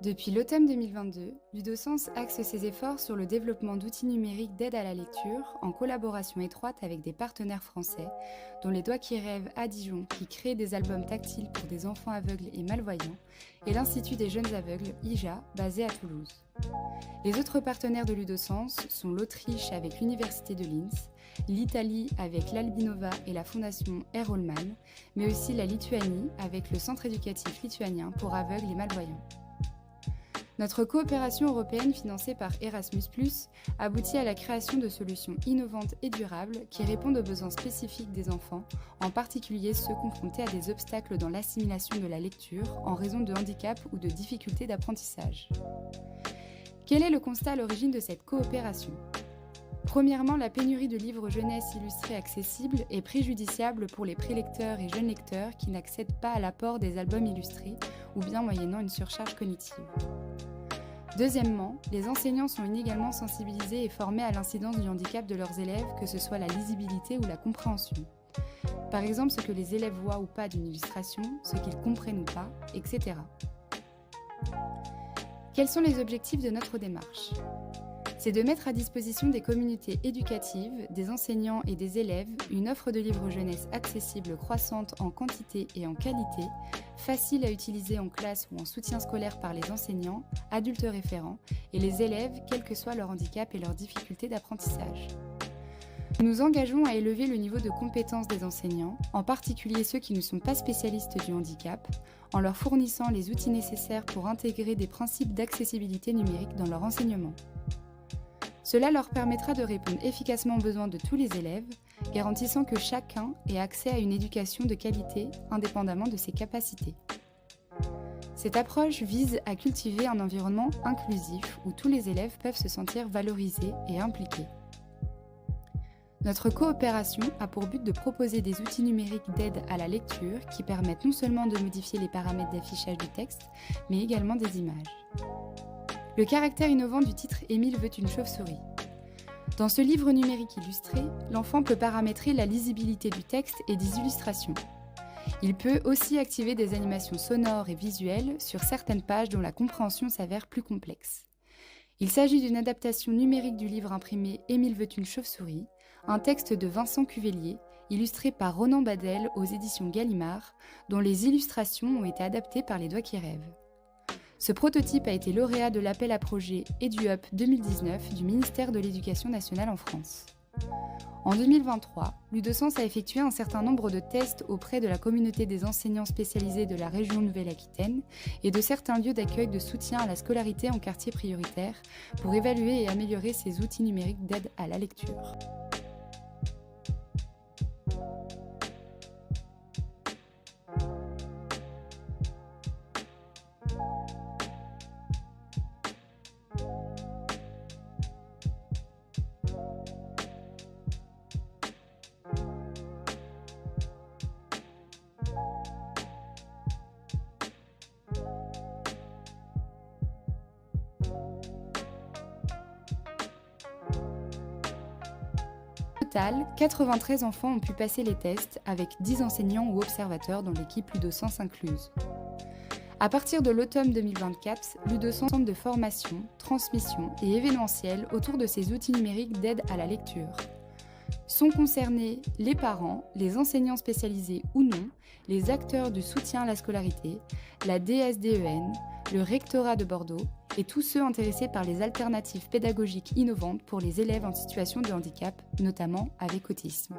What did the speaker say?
Depuis l'automne 2022, Ludosens axe ses efforts sur le développement d'outils numériques d'aide à la lecture en collaboration étroite avec des partenaires français, dont les Doigts qui rêvent à Dijon qui crée des albums tactiles pour des enfants aveugles et malvoyants, et l'Institut des jeunes aveugles, IJA, basé à Toulouse. Les autres partenaires de Ludosens sont l'Autriche avec l'Université de Linz, l'Italie avec l'Albinova et la Fondation Erolman, mais aussi la Lituanie avec le Centre éducatif lituanien pour aveugles et malvoyants. Notre coopération européenne financée par Erasmus+, aboutit à la création de solutions innovantes et durables qui répondent aux besoins spécifiques des enfants, en particulier ceux confrontés à des obstacles dans l'assimilation de la lecture en raison de handicap ou de difficultés d'apprentissage. Quel est le constat à l'origine de cette coopération ? Premièrement, la pénurie de livres jeunesse illustrés accessibles est préjudiciable pour les prélecteurs et jeunes lecteurs qui n'accèdent pas à l'apport des albums illustrés ou bien moyennant une surcharge cognitive. Deuxièmement, les enseignants sont inégalement sensibilisés et formés à l'incidence du handicap de leurs élèves, que ce soit la lisibilité ou la compréhension. Par exemple, ce que les élèves voient ou pas d'une illustration, ce qu'ils comprennent ou pas, etc. Quels sont les objectifs de notre démarche ? C'est de mettre à disposition des communautés éducatives, des enseignants et des élèves une offre de livres jeunesse accessible croissante en quantité et en qualité, facile à utiliser en classe ou en soutien scolaire par les enseignants, adultes référents et les élèves, quel que soit leur handicap et leurs difficultés d'apprentissage. Nous nous engageons à élever le niveau de compétence des enseignants, en particulier ceux qui ne sont pas spécialistes du handicap, en leur fournissant les outils nécessaires pour intégrer des principes d'accessibilité numérique dans leur enseignement. Cela leur permettra de répondre efficacement aux besoins de tous les élèves, garantissant que chacun ait accès à une éducation de qualité indépendamment de ses capacités. Cette approche vise à cultiver un environnement inclusif où tous les élèves peuvent se sentir valorisés et impliqués. Notre coopération a pour but de proposer des outils numériques d'aide à la lecture qui permettent non seulement de modifier les paramètres d'affichage du texte, mais également des images. Le caractère innovant du titre « Émile veut une chauve-souris ». Dans ce livre numérique illustré, l'enfant peut paramétrer la lisibilité du texte et des illustrations. Il peut aussi activer des animations sonores et visuelles sur certaines pages dont la compréhension s'avère plus complexe. Il s'agit d'une adaptation numérique du livre imprimé « Émile veut une chauve-souris », un texte de Vincent Cuvelier, illustré par Ronan Badel aux éditions Gallimard, dont les illustrations ont été adaptées par les Doigts qui rêvent. Ce prototype a été lauréat de l'appel à projet EduUp 2019 du ministère de l'Éducation nationale en France. En 2023, Ludosens a effectué un certain nombre de tests auprès de la communauté des enseignants spécialisés de la région Nouvelle-Aquitaine et de certains lieux d'accueil de soutien à la scolarité en quartier prioritaire pour évaluer et améliorer ces outils numériques d'aide à la lecture. Au total, 93 enfants ont pu passer les tests avec 10 enseignants ou observateurs dans l'équipe Ludosens incluse. À partir de l'automne 2024, Ludosens centre de formation, transmission et événementiel autour de ces outils numériques d'aide à la lecture. Sont concernés les parents, les enseignants spécialisés ou non, les acteurs du soutien à la scolarité, la DSDEN, le rectorat de Bordeaux et tous ceux intéressés par les alternatives pédagogiques innovantes pour les élèves en situation de handicap, notamment avec autisme.